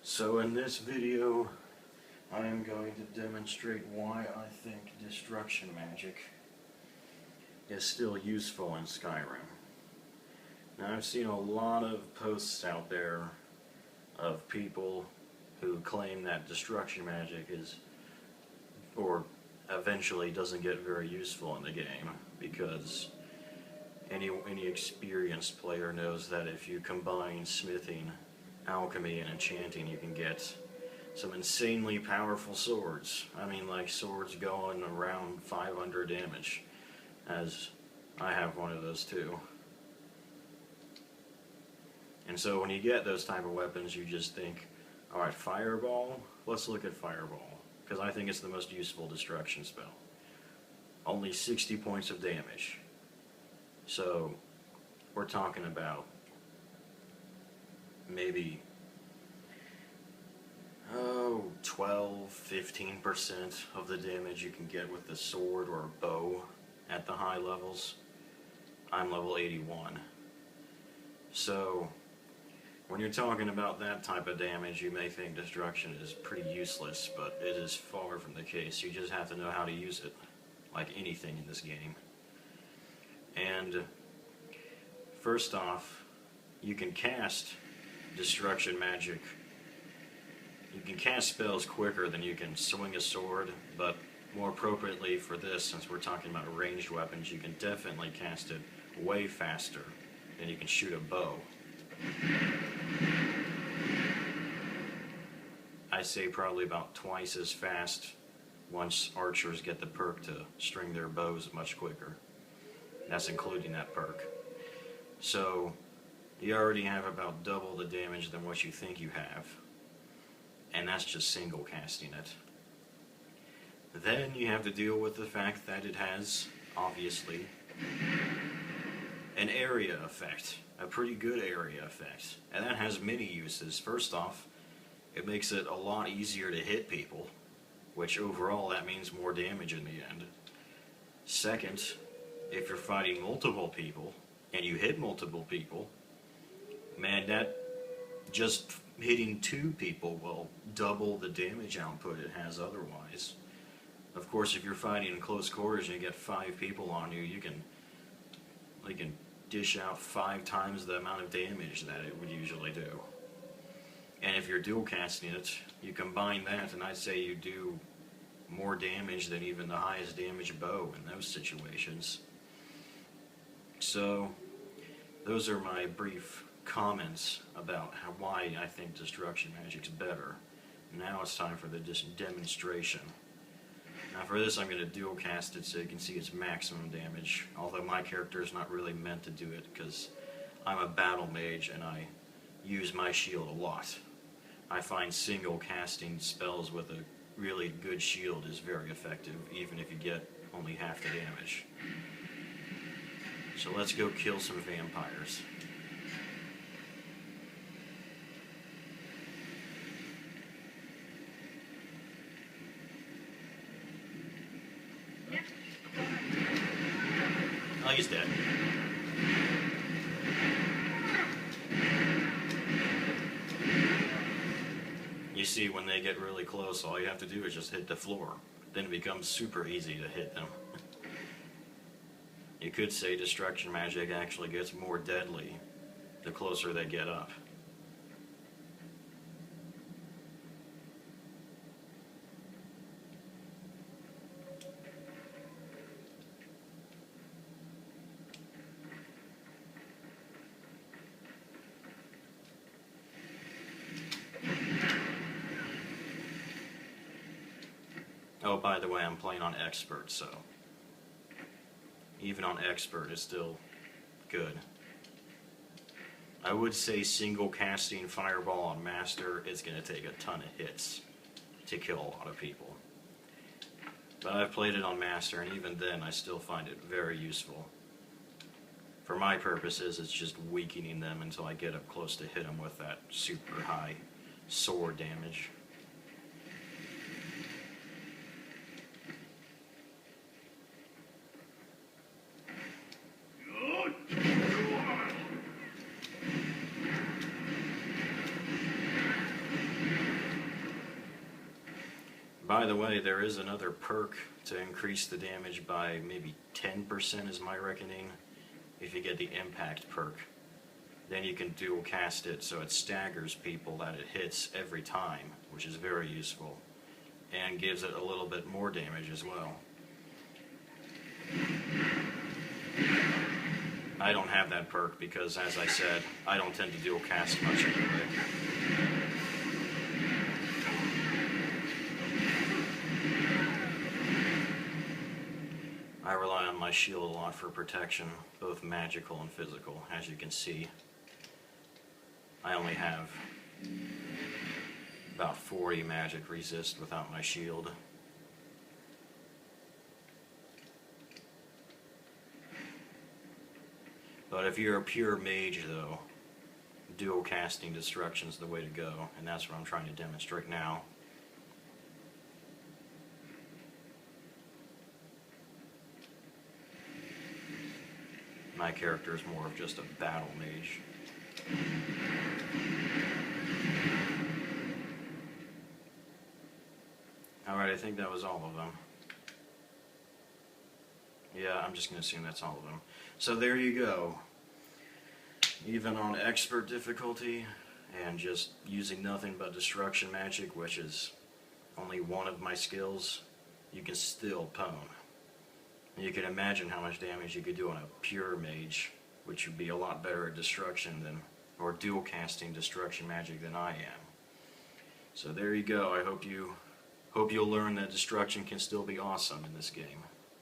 So in this video, I am going to demonstrate why I think destruction magic is still useful in Skyrim. Now, I've seen a lot of posts out there of people who claim that destruction magic is, or eventually doesn't get very useful in the game, because any experienced player knows that if you combine smithing, alchemy, and enchanting, you can get some insanely powerful swords. I mean, like swords going around 500 damage, as I have one of those too. And so when you get those type of weapons, you just think, alright, Fireball? Let's look at Fireball, because I think it's the most useful destruction spell. Only 60 points of damage. So, we're talking about maybe 12-15% of the damage you can get with the sword or bow at the high levels. I'm level 81. So, when you're talking about that type of damage, you may think destruction is pretty useless, but it is far from the case. You just have to know how to use it, like anything in this game. And first off, you can cast destruction magic. You can cast spells quicker than you can swing a sword, but more appropriately for this, since we're talking about ranged weapons, you can definitely cast it way faster than you can shoot a bow. I say probably about twice as fast once archers get the perk to string their bows much quicker. That's including that perk. So, you already have about double the damage than what you think you have. And that's just single casting it. Then you have to deal with the fact that it has, obviously, an area effect. A pretty good area effect. And that has many uses. First off, it makes it a lot easier to hit people, which overall that means more damage in the end. Second, if you're fighting multiple people, and you hit multiple people, man, that just hitting 2 people will double the damage output it has otherwise. Of course, if you're fighting in close quarters and you get 5 people on you, you can dish out 5 times the amount of damage that it would usually do. And if you're dual casting it, you combine that, and I'd say you do more damage than even the highest damage bow in those situations. So, those are my brief comments about why I think destruction magic's better. Now it's time for the demonstration. Now for this I'm going to dual cast it so you can see its maximum damage, although my character is not really meant to do it because I'm a battle mage and I use my shield a lot. I find single casting spells with a really good shield is very effective, even if you get only half the damage. So let's go kill some vampires. Oh, he's dead. You see, when they get really close, all you have to do is just hit the floor. Then it becomes super easy to hit them. You could say destruction magic actually gets more deadly the closer they get up. Oh, by the way, I'm playing on Expert, so even on Expert it's still good. I would say single casting Fireball on Master is going to take a ton of hits to kill a lot of people. But I've played it on Master, and even then I still find it very useful. For my purposes, it's just weakening them until I get up close to hit them with that super high sword damage. By the way, there is another perk to increase the damage by maybe 10% is my reckoning. If you get the impact perk, then you can dual cast it so it staggers people that it hits every time, which is very useful, and gives it a little bit more damage as well. I don't have that perk because, as I said, I don't tend to dual cast much anyway. I rely on my shield a lot for protection, both magical and physical. As you can see, I only have about 40 magic resist without my shield. But if you're a pure mage, though, dual casting destruction is the way to go, and that's what I'm trying to demonstrate now. My character is more of just a battle mage. Alright, I think that was all of them. Yeah, I'm just going to assume that's all of them. So there you go. Even on expert difficulty, and just using nothing but destruction magic, which is only one of my skills, you can still pwn. You can imagine how much damage you could do on a pure mage, which would be a lot better at destruction than, or dual casting destruction magic than I am. So there you go. I hope you'll learn that destruction can still be awesome in this game.